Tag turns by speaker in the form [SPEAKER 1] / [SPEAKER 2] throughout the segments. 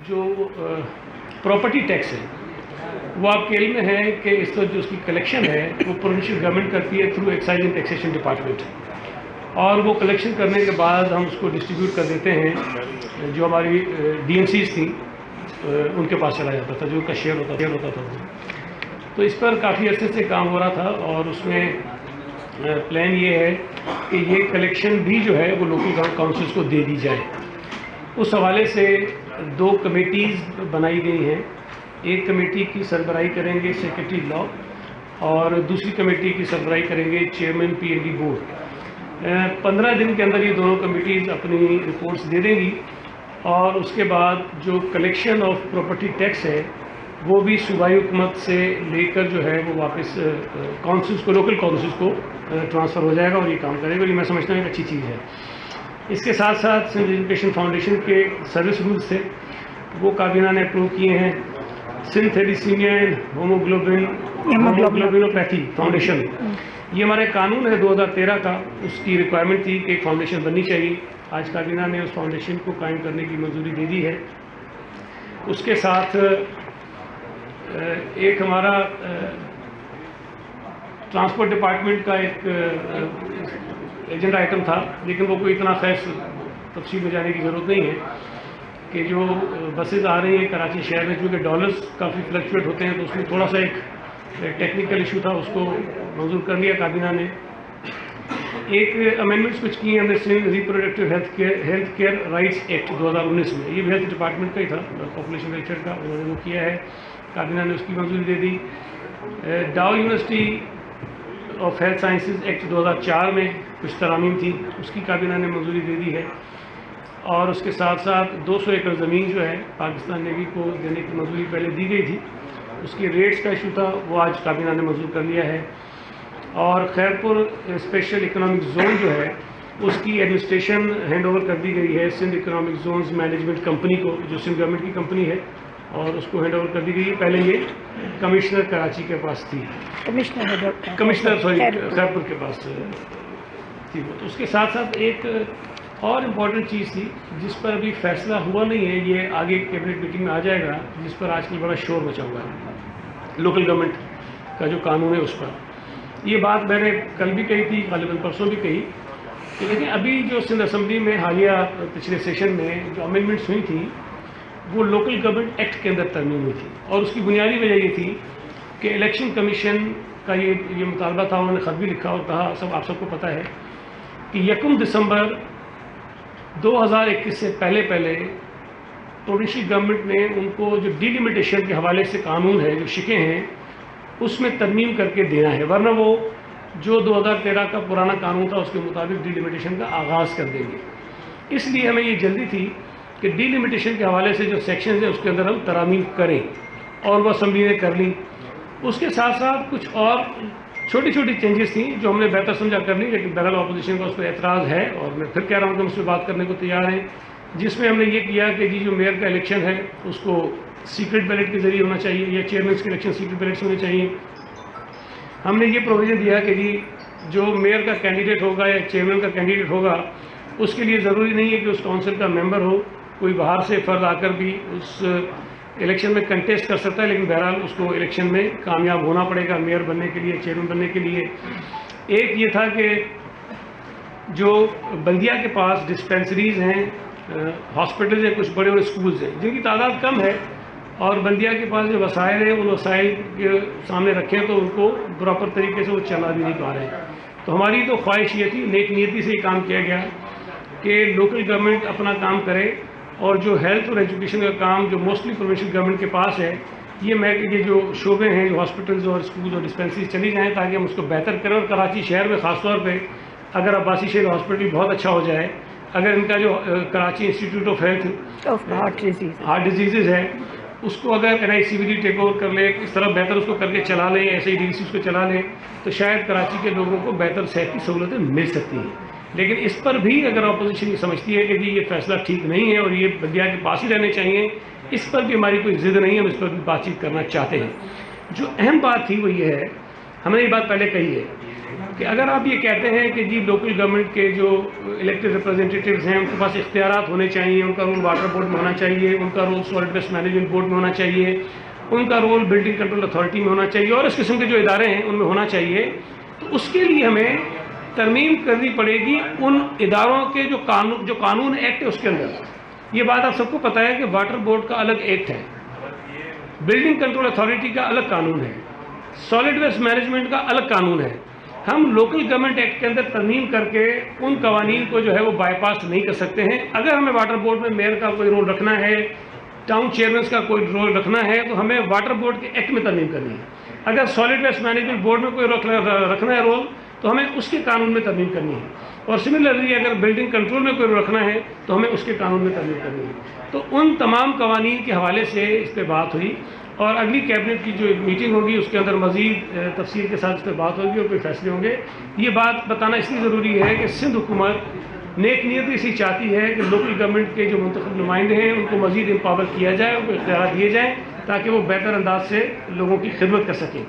[SPEAKER 1] जो property tax है वो आपके इल्म में है कि इस वक्त जो उसकी कलेक्शन है वो प्रोविंशियल गवर्नमेंट करती है through excise and taxation department, और वो कलेक्शन करने के बाद हम उसको डिस्ट्रीब्यूट कर देते हैं। जो हमारी DMCs थी उनके पास चला जाता था, जो उनका शेयर होता था। तो इस पर काफ़ी अर्से से काम हो रहा था और उसमें प्लान ये है कि ये कलेक्शन भी जो है वो लोकल काउंसिल्स को दे दी जाए। उस हवाले से 2 कमेटीज़ बनाई गई हैं। एक कमेटी की सरबराही करेंगे सेक्रेटरी लॉ और दूसरी कमेटी की सरबराही करेंगे चेयरमैन PND बोर्ड। 15 दिन के अंदर ये दोनों कमेटीज़ अपनी रिपोर्ट्स दे देंगी और उसके बाद जो कलेक्शन ऑफ प्रॉपर्टी टैक्स है वो भी सूबाई हुकूमत से लेकर जो है वो वापस काउंसिल्स को, लोकल काउंसिल्स को ट्रांसफ़र हो जाएगा और ये काम करेगा। ये मैं समझता हूँ एक अच्छी चीज़ है। इसके साथ साथ सिंध एजुकेशन फाउंडेशन के सर्विस रूल्स थे, वो काबीना ने अप्रूव किए हैं। सिंध थैलीसीमिया एंड होमोग्लोबिनोपैथी फाउंडेशन, ये हमारे कानून है 2013 का, उसकी रिक्वायरमेंट थी कि एक फाउंडेशन बननी चाहिए। आज काबीना ने उस फाउंडेशन को कायम करने की मंजूरी दे दी है। उसके साथ एक हमारा ट्रांसपोर्ट डिपार्टमेंट का एक एजेंडा आइटम था, लेकिन वो कोई इतना खैर तफसील में जाने की ज़रूरत नहीं है कि जो बसेस आ रही हैं कराची शहर में, चूँकि डॉलर्स काफ़ी फ्लक्चुएट होते हैं तो उसमें थोड़ा सा एक टेक्निकल इशू था, उसको मंजूर कर लिया काबीना ने। एक अमेंडमेंट्स कुछ किए हमने Sindh reproductive health care rights act 2019 में, ये भी हेल्थ डिपार्टमेंट का ही था, पॉपुलेशन वेलफेयर का, उन्होंने वो किया है, काबीना ने उसकी मंजूरी दे दी। डाउ university of health sciences act 2004 में कुछ तरामीम थी, उसकी काबीना ने मंजूरी दे दी है। और उसके साथ साथ 200 एकड़ ज़मीन जो है पाकिस्तान नेवी को देने की मंजूरी पहले दी गई थी, उसकी रेट्स का इशू था, वो आज काबीना ने मंजूर कर लिया है। और खैरपुर स्पेशल इकोनॉमिक जोन जो है उसकी एडमिनिस्ट्रेशन हैंड ओवर कर दी गई है Sindh economic zones management company को, जो सिंध गवर्नमेंट की कंपनी है, और उसको हैंड ओवर कर दी गई है। पहले ये कमिश्नर कराची के पास थी, कमिश्नर खैरपुर के पास थी वो। तो उसके साथ साथ एक और इम्पॉर्टेंट चीज़ थी जिस पर अभी फैसला हुआ नहीं है, ये आगे कैबिनेट मीटिंग में आ जाएगा, जिस पर आजकल बड़ा शोर मचा हुआ है, लोकल गवर्नमेंट का जो कानून है उस पर। ये बात मैंने कल भी कही थी, गालिबन परसों भी कही, लेकिन अभी जो सिंध असम्बली में हालिया पिछले सेशन में जो अमेंडमेंट्स हुई थी वो लोकल गवर्नमेंट एक्ट के अंदर तरमीम हुई थी, और उसकी बुनियादी वजह ये थी कि इलेक्शन कमीशन का ये मुतालबा था, उन्होंने ख़त भी लिखा और कहा, आप सबको पता है कि 1 दिसंबर 2021 से पहले प्रोविंशियल गवर्नमेंट ने उनको जो डिलिमिटेशन के हवाले से कानून है, जो शिके हैं, उसमें तरमीम करके देना है, वरना वो जो 2013 का पुराना कानून था उसके मुताबिक डिलिमिटेशन का आगाज़ कर देंगे। इसलिए हमें ये जल्दी थी कि डिलिमिटेशन के हवाले से जो सेक्शन है उसके अंदर हम तरामीम करें, और वह असम्बली ने कर ली। उसके साथ साथ कुछ और छोटी छोटी चेंजेस थी जो हमने बेहतर समझा करनी, लेकिन बहरहाल अपोजिशन का उस पर एतराज़ है, और मैं फिर कह रहा हूँ कि हम उस पर बात करने को तैयार हैं। जिसमें हमने ये किया कि जी जो मेयर का इलेक्शन है उसको सीक्रेट बैलेट के जरिए होना चाहिए, या चेयरमैन के इलेक्शन सीक्रेट बैलेट से होने चाहिए। हमने ये प्रोविज़न दिया कि जी जो मेयर का कैंडिडेट होगा या चेयरमैन का कैंडिडेट होगा उसके लिए ज़रूरी नहीं है कि उस काउंसिल का मेंबर हो, कोई बाहर से फ़र्द आकर भी उस इलेक्शन में कंटेस्ट कर सकता है, लेकिन बहरहाल उसको इलेक्शन में कामयाब होना पड़ेगा मेयर बनने के लिए, चेयरमैन बनने के लिए। एक ये था कि जो बल्दिया के पास डिस्पेंसरीज़ हैं, हॉस्पिटल्स हैं, कुछ बड़े बड़े स्कूल्स हैं जिनकी तादाद कम है, और बल्दिया के पास जो वसाइल हैं उन वसाइल के सामने रखें तो उनको प्रॉपर तरीके से वो चला भी नहीं पा रहे हैं। तो हमारी तो ख्वाहिश ये थी, नेक नीयती से ये काम किया गया कि लोकल गवर्नमेंट अपना काम करे, और जो हेल्थ और एजुकेशन का काम जो मोस्टली प्रोविंशियल गवर्नमेंट के पास है, ये जो शोबे हैं, जो हॉस्पिटल्स और स्कूल और डिस्पेंसरीज चली जाएँ ताकि हम उसको बेहतर करें। और कराची शहर में ख़ासतौर पे अगर अब्बासी शहर हॉस्पिटल बहुत अच्छा हो जाए, अगर इनका जो Karachi institute of health heart disease है उसको अगर NICVD टेक ओवर कर ले, इस तरह बेहतर उसको करके चला लें, ऐसे ही DDC उसको चला लें, तो शायद कराची के लोगों को बेहतर सेहत की सहूलतें मिल सकती हैं। लेकिन इस पर भी अगर अपोजिशन ये समझती है कि जी ये फैसला ठीक नहीं है और ये बल्दिया के पास ही रहने चाहिए, इस पर भी हमारी कोई ज़िद नहीं है, हम इस पर भी बातचीत करना चाहते हैं। जो अहम बात थी वो ये है, हमने ये बात पहले कही है कि अगर आप ये कहते हैं कि जी लोकल गवर्नमेंट के जो इलेक्टेड रिप्रेजेंटेटिव्स हैं उनके पास इख्तियारात होने चाहिए, उनका रोल वाटर बोर्ड में होना चाहिए, उनका role solid waste management board में होना चाहिए, उनका रोल बिल्डिंग कंट्रोल अथॉरिटी में होना चाहिए और इस किस्म के जो इदारे हैं उनमें होना चाहिए, तो उसके लिए हमें तरमीम करनी पड़ेगी उन इदारों के जो कानून एक्ट है उसके अंदर। ये बात आप सबको पता है कि वाटर बोर्ड का अलग एक्ट है, बिल्डिंग कंट्रोल अथॉरिटी का अलग कानून है, सॉलिड वेस्ट मैनेजमेंट का अलग कानून है। हम लोकल गवर्नमेंट एक्ट के अंदर तरमीम करके उन कवानीन को जो है वो बाईपास नहीं कर सकते हैं। अगर हमें वाटर बोर्ड में मेयर का कोई रोल रखना है, टाउन चेयरमैन का कोई रोल रखना है, तो हमें वाटर बोर्ड के एक्ट में तरमीम करनी है। अगर सॉलिड वेस्ट मैनेजमेंट बोर्ड में कोई रखना है रोल, तो हमें उसके कानून में तरमीम करनी है। और सिमिलरली अगर बिल्डिंग कंट्रोल में कोई रखना है तो हमें उसके कानून में तरमीम करनी है। तो उन तमाम कवानीन के हवाले से इस पर बात हुई और अगली कैबिनेट की जो मीटिंग होगी उसके अंदर मज़ीद तफसील के साथ इस पर बात होगी और कोई फैसले होंगे। ये बात बताना इसलिए ज़रूरी है कि सिंध हुकूमत नेक नीयती से चाहती है कि लोकल गवर्नमेंट के जो मुंतखब नुमाइंदे हैं उनको मज़ीद एम्पावर किया जाए, उनको इख्तियार दिए जाएँ ताकि वो बेहतर अंदाज से लोगों की खिदमत कर सकें।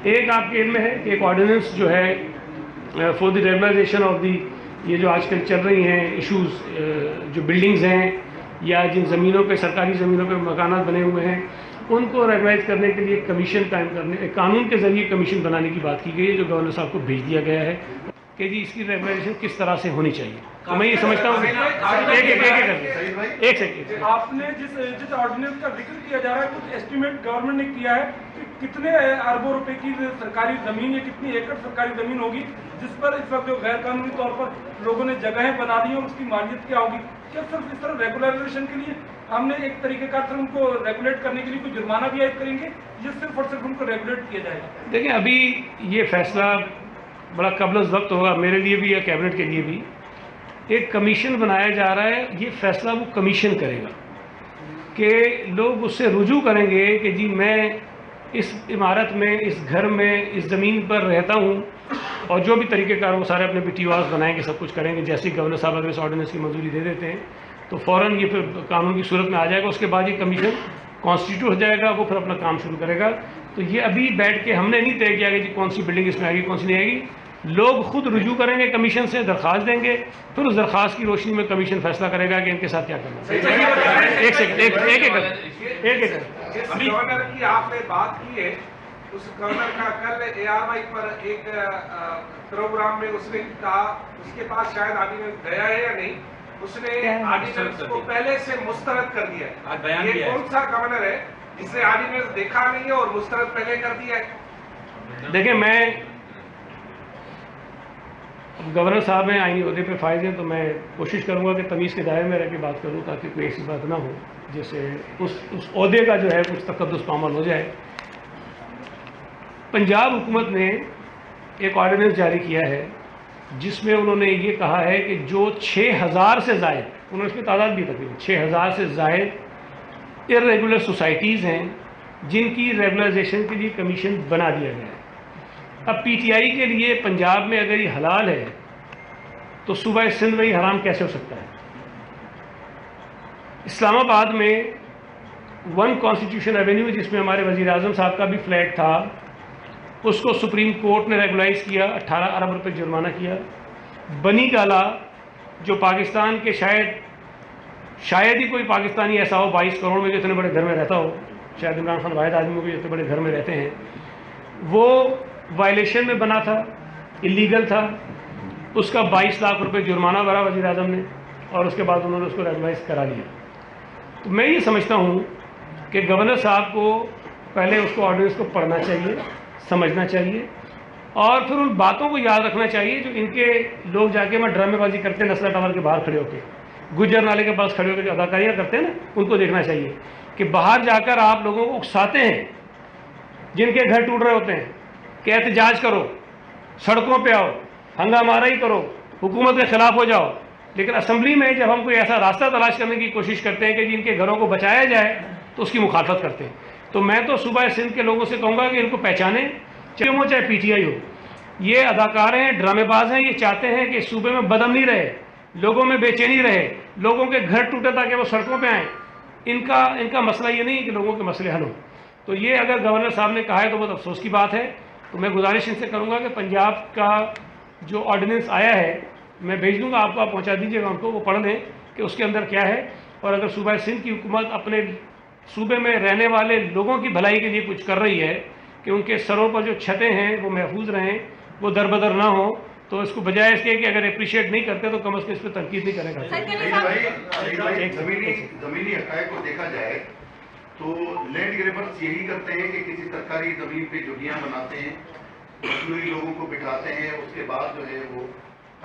[SPEAKER 1] एक आपके इल्म में है कि एक ऑर्डिनेंस जो है for the regularisation of the, ये जो आजकल चल रही हैं इशूज़, जो बिल्डिंग्स हैं या जिन ज़मीनों पे सरकारी ज़मीनों पे मकानात बने हुए हैं उनको रेगुलाइज करने के लिए कमीशन कायम करने, कानून के ज़रिए कमीशन बनाने की बात की गई है, जो गवर्नर साहब को भेज दिया गया है कि जी इसकी रेगुलाइजेशन किस तरह से होनी चाहिए। तो मैं ये समझता हूँ एक सेकेंड,
[SPEAKER 2] आपने जिस ऑर्डिनेंस का जिक्र किया जा रहा है, कुछ एस्टिमेट गवर्नमेंट ने किया है कि कितने अरबों रुपए की सरकारी जमीन या कितनी एकड़ सरकारी जमीन होगी जिस पर इस वक्त जो गैर कानूनी तौर पर लोगों ने जगहें बना दी हैं, उसकी मालियत क्या होगी? क्या सिर्फ इस तरह रेगुलराइजेशन के लिए हमने एक तरीकेकार से उनको रेगुलेट करने के लिए कोई जुर्माना भी आयद करेंगे, या सिर्फ और सिर्फ उनको रेगुलेट किया जाएगा?
[SPEAKER 1] देखिए, अभी ये फैसला बड़ा कबल वक्त होगा मेरे लिए भी या कैबिनेट के लिए भी। एक कमीशन बनाया जा रहा है, ये फैसला वो कमीशन करेगा कि लोग उससे रुजू करेंगे कि जी मैं इस इमारत में, इस घर में, इस ज़मीन पर रहता हूँ और जो भी तरीक़ेकार वो सारे अपने PTOs बनाएंगे, सब कुछ करेंगे। जैसे ही गवर्नर साहब अगर इस ऑर्डिनेंस की मंजूरी दे देते हैं तो फ़ौरन ये फिर कानून की सूरत में आ जाएगा। उसके बाद ये कमीशन कॉन्स्टिट्यूट हो जाएगा, वो फिर अपना काम शुरू करेगा। तो ये अभी बैठ के हमने नहीं तय किया कि जी कौन सी बिल्डिंग इसमें आएगी, कौन सी नहीं आएगी। लोग खुद रुजू करेंगे, कमीशन से दरख्वास्त देंगे, फिर उस दरख्वास्त की रोशनी में कमीशन फैसला करेगा कि इनके साथ क्या करना है। एक सेकंड, एक
[SPEAKER 3] गवर्नर की आपने बात की है, उस गवर्नर का कल ARY पर एक प्रोग्राम में उसने कहा उसके पास शायद ऑर्डिनेंस गया है या नहीं, उसने ऑर्डिनेंस को पहले से मुस्तरद कर दिया। ये कौन सा गवर्नर है जिसने ऑर्डिनेंस देखा नहीं है और मुस्तरद पहले कर दिया है?
[SPEAKER 1] देखिए, मैं गवर्नर साहब में आईनी ओहदे पे फायज हैं, तो मैं कोशिश करूंगा कि तमीज़ के दायरे में रह के बात करूं ताकि कोई ऐसी बात ना हो जिससे उस ओहदे का जो है कुछ तकद्दुस पामाल हो जाए। पंजाब हुकूमत ने एक ऑर्डिनेंस जारी किया है जिसमें उन्होंने ये कहा है कि जो 6000 से ज़ायद, उन्होंने इसमें तादाद भी तकरीबन 6000 से ज़ायद इर्रेगुलर सोसाइटीज़ हैं जिनकी रेगुलराइजेशन के लिए कमीशन बना दिया गया है। अब PTI के लिए पंजाब में अगर ये हलाल है तो सूबा सिंध में ये हराम कैसे हो सकता है? इस्लामाबाद में 1 कॉन्स्टिट्यूशन एवेन्यू जिसमें हमारे वज़ीर आज़म साहब का भी फ्लैट था, उसको सुप्रीम कोर्ट ने रेगुलाइज किया, 18 अरब रुपए जुर्माना किया। बनी गाला जो पाकिस्तान के शायद ही कोई पाकिस्तानी ऐसा हो 22 करोड़ में जो इतने बड़े घर में रहता हो, शायद इमरान खान वाहिद आदमी भी इतने बड़े घर में रहते हैं, वो वायलेशन में बना था, इलीगल था। उसका 22 लाख रुपए जुर्माना भरा वज़ीर आज़म ने और उसके बाद उन्होंने उसको रेगुलाइज करा लिया। तो मैं ये समझता हूँ कि गवर्नर साहब को पहले उसको ऑर्डिनेंस को पढ़ना चाहिए, समझना चाहिए और फिर उन बातों को याद रखना चाहिए जो इनके लोग जाके वहाँ ड्रामेबाजी करते हैं नस्ला टावर के बाहर खड़े होकर, गुज्जर नाले के पास खड़े होकर जो अदाकारियाँ करते हैं ना, उनको देखना चाहिए कि बाहर जाकर आप लोगों को उकसाते हैं जिनके घर टूट रहे होते हैं कि एहतजाज करो, सड़कों पे आओ, हंगामाराई करो, हुकूमत के खिलाफ हो जाओ। लेकिन असम्बली में जब हम कोई ऐसा रास्ता तलाश करने की कोशिश करते हैं कि जिनके घरों को बचाया जाए तो उसकी मुखालफत करते हैं। तो मैं तो सूबा सिंध के लोगों से कहूँगा कि इनको पहचाने, चाहे PTI हो। ये अदाकार हैं, ड्रामेबाज हैं, ये चाहते हैं कि सूबे में बदअमनी रहे, लोगों में बेचैनी रहे, लोगों के घर टूटे ताकि वो सड़कों पे आएँ। इनका मसला ये नहीं है कि लोगों के मसले हल हों। तो ये अगर गवर्नर साहब ने कहा है तो बहुत अफसोस की बात है। तो मैं गुजारिश इनसे करूँगा कि पंजाब का जो ऑर्डिनेंस आया है मैं भेज दूँगा आपको, आप पहुँचा दीजिएगा उनको, वो पढ़ लें कि उसके अंदर क्या है। और अगर सूबा सिंध की हुकूमत अपने सूबे में रहने वाले लोगों की भलाई के लिए कुछ कर रही है कि उनके सरों पर जो छतें हैं वो महफूज रहें, वो दरबदर ना हो, तो इसको बजाय इसके कि अगर अप्रिशिएट नहीं करते तो कम अज़ कम इस पर तनकीद नहीं करेगा।
[SPEAKER 4] जमीनी हक़ाइक़ को देखा जाए तो लैंड ग्रेबर्स यही करते हैं कि किसी सरकारी जमीन पे झुग्गियां बनाते हैं, मजदूरी लोगों को बिठाते हैं, उसके बाद जो है वो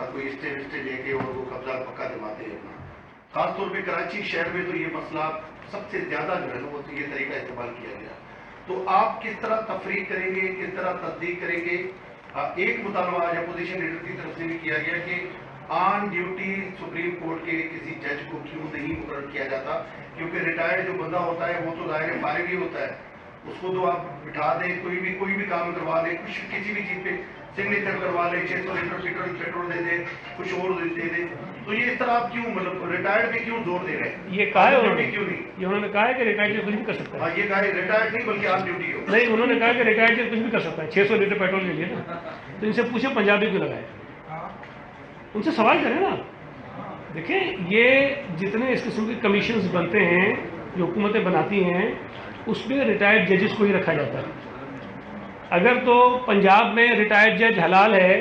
[SPEAKER 4] कोई स्टे लेके और वो कब्जा पक्का दिलवाते हैं अपना। खासतौर पे कराची शहर में तो ये मसला सबसे ज्यादा जो है वो तो ये तरीका इस्तेमाल किया गया। तो आप किस तरह तफरीक करेंगे, किस तरह तस्दीक करेंगे? एक मुतालबा आज अपोजिशन लीडर की तरफ से भी किया गया कि ऑन ड्यूटी सुप्रीम कोर्ट के किसी जज को क्यों नहीं मुकर्रर किया जाता, क्योंकि रिटायर्ड जो बंदा होता है वो तो जाहिर फारिग ही होता है, उसको तो आप बिठा दें, कोई भी काम करवा दें, कुछ किसी भी चीज पे सिग्नेचर करवा लें, 600 लीटर पेट्रोल दे दें, कुछ और दे दें, तो ये इस तरह आप क्यों मतलब रिटायर्ड पे क्यों जोर दे रहे हैं?
[SPEAKER 1] ये कहा है उन्होंने,
[SPEAKER 4] क्यों नहीं?
[SPEAKER 1] ये उन्होंने कहा है कि रिटायर्ड कुछ भी कर सकता है।
[SPEAKER 4] हाँ, ये कहा है रिटायर्ड नहीं बल्कि ऑन ड्यूटी हो।
[SPEAKER 1] नहीं, उन्होंने कहा कि रिटायर्ड कुछ भी कर सकता है 600 लीटर पेट्रोल के लिए ना। तो इनसे पूछे पंजाबी क्यों लगाए, उनसे सवाल करें ना। देखें, ये जितने इस किस्म के कमीशंस बनते हैं जो हुकूमतें बनाती हैं उसमें रिटायर्ड जजेस को ही रखा जाता है। अगर तो पंजाब में रिटायर्ड जज हलाल है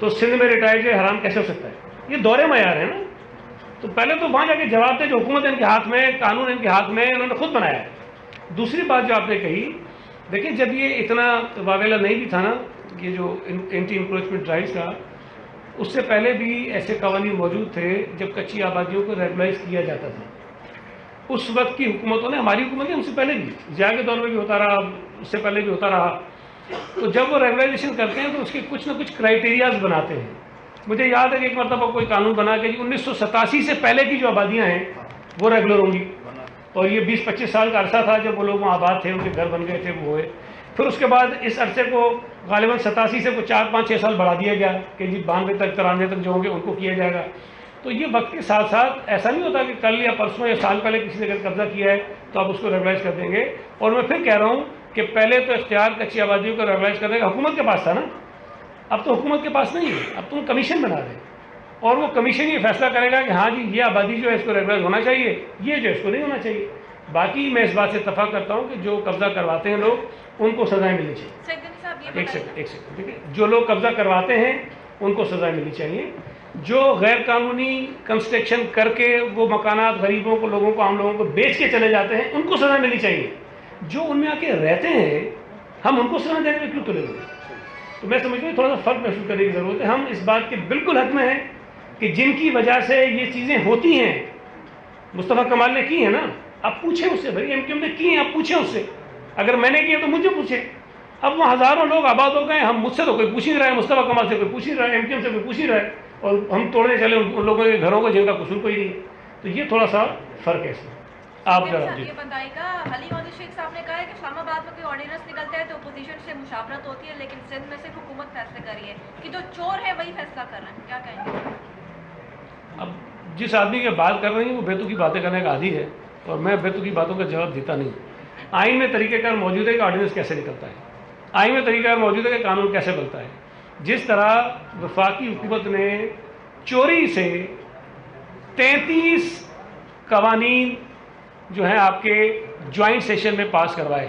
[SPEAKER 1] तो सिंध में रिटायर्ड जज हराम कैसे हो सकता है? ये दौरे मयार है ना। तो पहले तो वहाँ जाके जवाब दे, जो हुकूमत इनके हाथ में, कानून इनके हाथ में, इन्होंने खुद बनाया है। दूसरी बात जो आपने कही, देखिए जब ये इतना वावेला नहीं भी था ना, ये जो एंटी इंक्रोचमेंट ड्राइव्स का, उससे पहले भी ऐसे कवानीन मौजूद थे जब कच्ची आबादियों को रेगुलाइज किया जाता था। उस वक्त की हुकूमतों ने, हमारी हुकूमत ने, उनसे पहले भी, जिया के दौर में भी होता रहा, उससे पहले भी होता रहा। तो जब वो रेगुलाइजेशन करते हैं तो उसके कुछ ना कुछ क्राइटेरियाज बनाते हैं। मुझे याद है कि एक मरतबा कोई कानून बना के 1987 से पहले की जो आबादियाँ हैं वो रेगुलर होंगी, और ये 20-25 साल का अरसा था जब वो लोग वहाँ आबाद थे, उनके घर बन गए थे, वो हुए। फिर उसके बाद इस अरसे को गालिबन 87 से कुछ 4-5-6 साल बढ़ा दिया गया कि जी 92 तक 93 तक जो होंगे उनको किया जाएगा। तो ये वक्त के साथ साथ ऐसा नहीं होता कि कल या परसों या साल पहले किसी ने अगर कब्जा किया है तो आप उसको रेगुलाइज कर देंगे। और मैं फिर कह रहा हूँ कि पहले तो इख्तियार कच्ची आबादियों को रेगुलाइज करने का हुकूमत के पास था ना, अब तो हुकूमत के पास नहीं है, अब तो कमीशन बना दें और वो कमीशन ये फैसला करेगा कि हाँ जी ये आबादी जो है इसको रेगुलाइज होना चाहिए, ये जो इसको नहीं होना चाहिए। बाकी मैं इस बात से इत्तफाक करता हूँ कि जो कब्जा करवाते हैं लोग उनको सजाएं मिलनी चाहिए। एक सेकंड, ठीक है, जो लोग कब्जा करवाते हैं उनको सजाएं मिलनी चाहिए। जो गैर कानूनी कंस्ट्रक्शन करके वो मकानात गरीबों को, लोगों को, आम लोगों को बेच के चले जाते हैं उनको सजा मिलनी चाहिए। जो उनमें आके रहते हैं हम उनको सजा देने में क्यों तुले हुए? तो मैं समझता हूँ थोड़ा सा फर्क महसूस करने की ज़रूरत है। हम इस बात के बिल्कुल हक में हैं कि जिनकी वजह से ये चीज़ें होती हैं, मुस्तफ़ा कमाल ने की है ना, आप पूछें उससे, भाई एमक्यूएम ने की है, आप पूछें उससे। अगर मैंने किया तो मुझे पूछे। अब वहाँ हज़ारों लोग आबाद हो गए, हम मुझसे तो कोई पूछ नहीं रहा है, मुस्तफ़ा कमाल से कोई पूछ नहीं रहा है, एमक्यूएम से कोई पूछ नहीं रहा है, और हम तोड़ने चले उन लोगों के घरों को जिनका कसूर कोई नहीं है। तो ये थोड़ा सा फ़र्क है इसमें। आप जरा
[SPEAKER 5] ये बताइएगा, हलीम अली शेख साहब ने कहा है कि इस्लामाबाद में कोई ऑर्डिनेंस निकलता है तो अपोजिशन से मुशावरत होती है, लेकिन सिंध में सिर्फ हुकूमत फैसले कर रही है कि जो चोर है वही फैसला कर रहे हैं। क्या कहेंगे?
[SPEAKER 1] अब जिस आदमी की बात कर रही है वो बेतुकी बातें करने का आदी है और मैं बेतुकी बातों का जवाब देता नहीं। आइन में तरीक़ेकार मौजूद है कि ऑर्डिनेंस कैसे निकलता है, आइन में तरीक़ेकार मौजूद है कि कानून कैसे बनता है। जिस तरह वफाकी हुकूमत ने चोरी से 33 कवानीन जो है आपके ज्वाइंट सेशन में पास करवाए,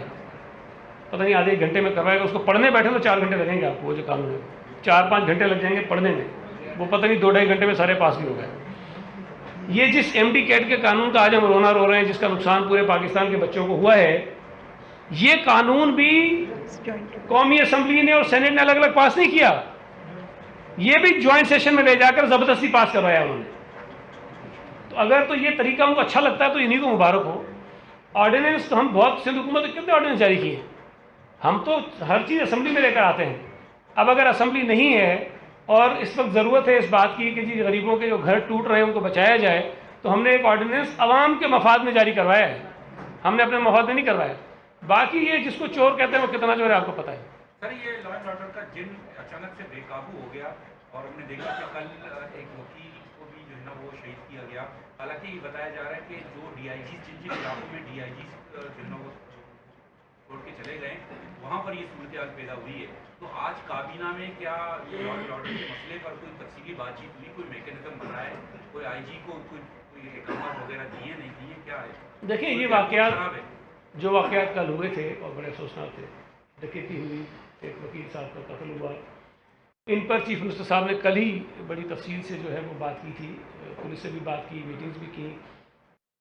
[SPEAKER 1] पता नहीं आधे 1 घंटे में करवाएगा, उसको पढ़ने बैठे तो 4 घंटे लगेंगे आपको, वो जो कानून है 4-5 घंटे लग जाएंगे पढ़ने में, वो पता नहीं 2-2.5 घंटे में सारे पास भी हो गए। ये जिस MD कैट के कानून का आज हम रोना रो रहे हैं, जिसका नुकसान पूरे पाकिस्तान के बच्चों को हुआ है, ये कानून भी कौमी असम्बली ने और सेनेट ने अलग अलग पास नहीं किया, ये भी ज्वाइंट सेशन में ले जाकर ज़बरदस्ती पास करवाया उन्होंने। तो अगर तो ये तरीका उनको अच्छा लगता है तो इन्हीं को मुबारक हो। ऑर्डिनेंस तो हम बहुत, सिंध हुकूमत ने कितने ऑर्डिनेंस जारी किए, हम तो हर चीज़ असम्बली में लेकर आते हैं। अब अगर असम्बली नहीं है और इस वक्त ज़रूरत है इस बात की कि जी गरीबों के जो घर टूट रहे हैं उनको बचाया जाए, तो हमने एक ऑर्डिनेंस अवाम के मफाद में जारी करवाया है, हमने अपने मफाद में नहीं करवाया। बाकी ये जिसको चोर कहते हैं वो कितना चोर है आपको पता है।
[SPEAKER 6] सर, ये लॉ एंड ऑर्डर का जिन अचानक से बेकाबू हो गया और हमने देखा कि कल एक वकील को भी जो है ना वो शहीद किया गया। हालांकि बताया जा रहा है कि जो DIG जिन जिन इलाकों में DIG जो है ना वो छोड़ के चले गए, वहाँ पर ये सूरत पैदा हुई है। तो आज काबीना में क्या लॉ एंड ऑर्डर के मसले पर कोई तफसीली बातचीत हुई, कोई मैकेनिज्म बना है, कोई आईजी को कोई अहकाम वगैरह दिए नहीं दिए, क्या है?
[SPEAKER 1] देखिए ये वाकयात जो वाकयात कल हुए थे और बड़े अफसोसनाक थे, डकैती हुई, एक वकील साहब का कत्ल हुआ, इन पर चीफ मिनिस्टर साहब ने कल ही बड़ी तफसील से जो है वो बात की थी, पुलिस से भी बात की, मीटिंग्स भी की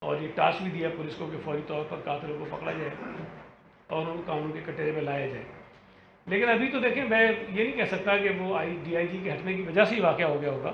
[SPEAKER 1] और ये टास्क भी दिया पुलिस को कि फौरी तौर पर कातिलों को पकड़ा जाए और उनको कानून के कटघरे में लाया जाए। लेकिन अभी तो देखें, मैं ये नहीं कह सकता कि वो DIG के हटने की वजह से ही वाक़या हो गया होगा।